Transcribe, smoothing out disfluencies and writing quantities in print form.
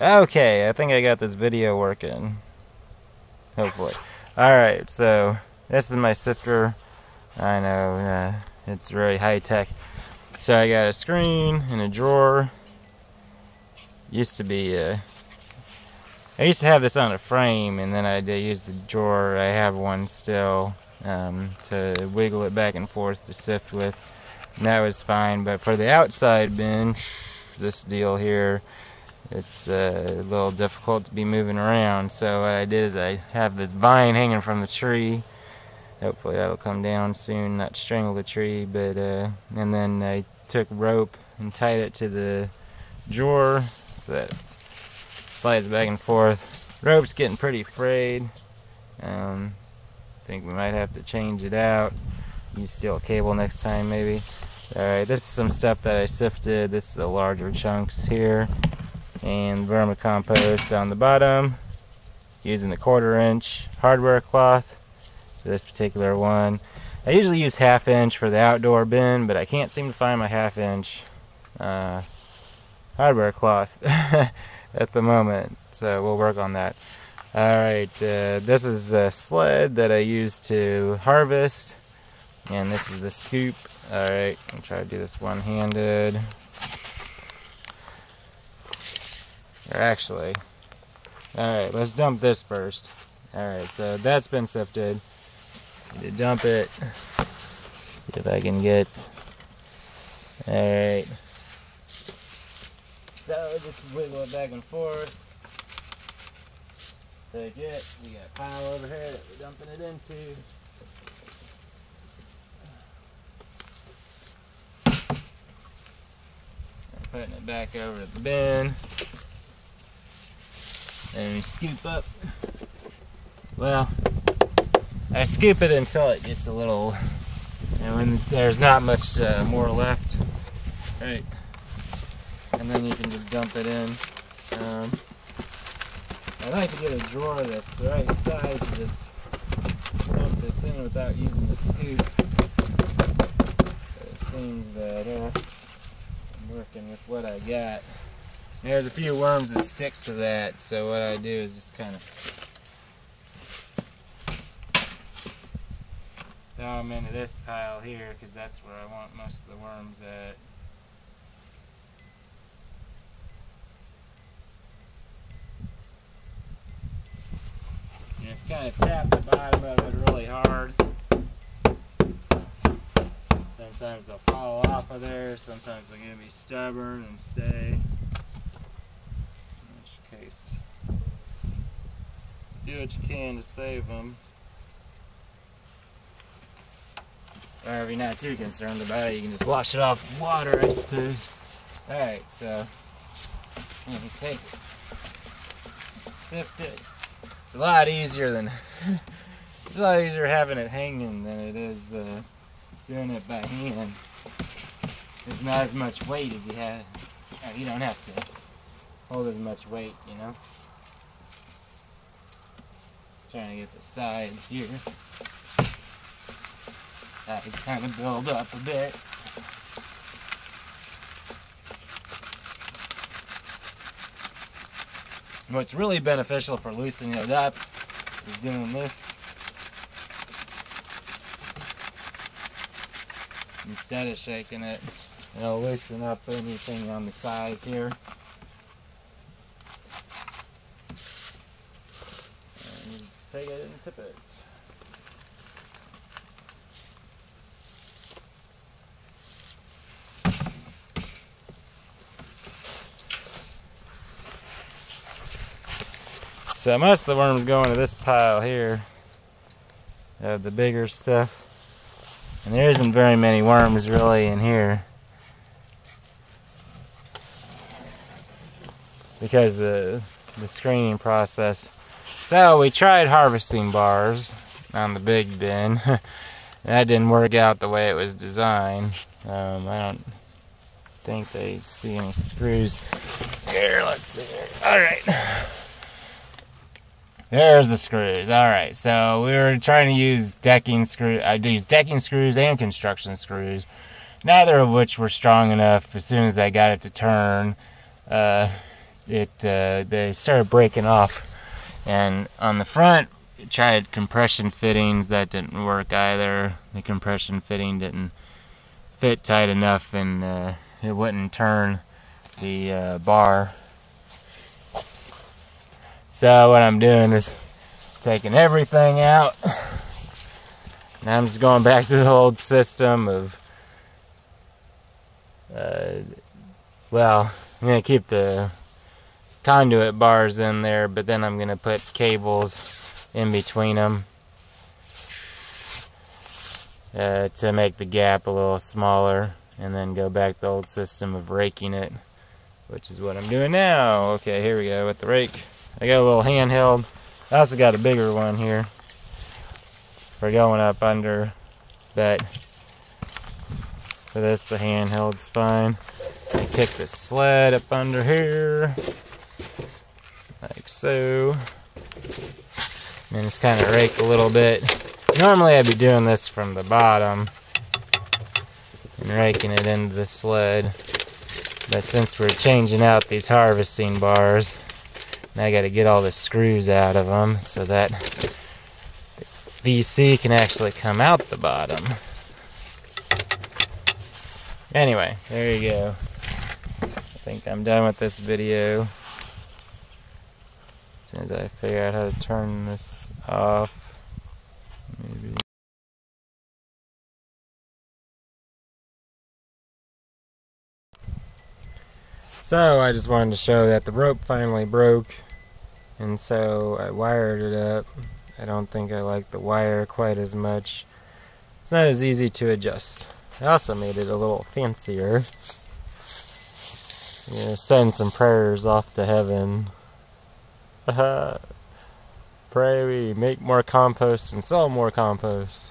Okay, I think I got this video working. Hopefully. Alright, so this is my sifter. I know, it's very high tech. So I got a screen and a drawer. Used to be, I used to have this on a frame, and then I used the drawer. I have one still to wiggle it back and forth to sift with. And that was fine, but for the outside bin, this deal here, it's a little difficult to be moving around. So what I did is I have this vine hanging from the tree. Hopefully that'll come down soon, not strangle the tree. But and then I took rope and tied it to the drawer so that it slides back and forth. Rope's getting pretty frayed. Think we might have to change it out. Use steel cable next time maybe. Alright, this is some stuff that I sifted. This is the larger chunks here. And vermicompost on the bottom, using the 1/4 inch hardware cloth for this particular one. I usually use 1/2 inch for the outdoor bin, but I can't seem to find my 1/2 inch hardware cloth at the moment, so we'll work on that. Alright, this is a sled that I use to harvest, and this is the scoop. Alright, I'm try to do this one-handed. Or actually, alright, let's dump this first. Alright, so that's been sifted. Need to dump it. See if I can get. Alright. So just wiggle it back and forth. Take it. We got a pile over here that we're dumping it into. And putting it back over to the bin. And we scoop up. Well, I scoop it until it gets a little, and when there's not much more left, right? And then you can just dump it in. I like to get a drawer that's the right size to just dump this in without using the scoop. But it seems that I'm working with what I got. There's a few worms that stick to that, so what I do is just kind of throw them into this pile here, because that's where I want most of the worms at. And if you kind of tap the bottom of it really hard, sometimes they'll fall off of there, sometimes they're going to be stubborn and stay. Case. Do what you can to save them. Or if you're not too concerned about it, you can just wash it off with water, I suppose. Alright, so let me take it. Sift it. It's a lot easier than it's a lot easier having it hanging than it is doing it by hand. There's not as much weight as you have. You don't have to hold as much weight, you know. Trying to get the sides here. Sides kind of build up a bit. What's really beneficial for loosening it up is doing this instead of shaking it. It'll loosen up anything on the sides here. Take it and tip it. So most of the worms go into this pile here of the bigger stuff, and there isn't very many worms really in here because of the screening process. So we tried harvesting bars on the big bin. That didn't work out the way it was designed. I don't think they see any screws. Here, let's see. Alright. There's the screws. Alright, so we were trying to use decking screws. I used decking screws and construction screws, neither of which were strong enough as soon as I got it to turn they started breaking off. And on the front, I tried compression fittings. That didn't work either. The compression fitting didn't fit tight enough, and it wouldn't turn the bar. So what I'm doing is taking everything out. And I'm just going back to the old system of, well, I'm going to keep the conduit bars in there, but then I'm going to put cables in between them to make the gap a little smaller, and then go back to the old system of raking it, which is what I'm doing now. Okay, here we go with the rake. I got a little handheld. I also got a bigger one here for going up under, but for this the handheld's fine. I kick the sled up under here, like so, and just kind of rake a little bit. Normally I'd be doing this from the bottom and raking it into the sled, but since we're changing out these harvesting bars, now I got to get all the screws out of them so that the VC can actually come out the bottom. Anyway, there you go. I think I'm done with this video. As soon as I figure out how to turn this off, maybe. So I just wanted to show that the rope finally broke, and so I wired it up. I don't think I like the wire quite as much. It's not as easy to adjust. I also made it a little fancier. Send some prayers off to heaven. Pray we make more compost and sell more compost.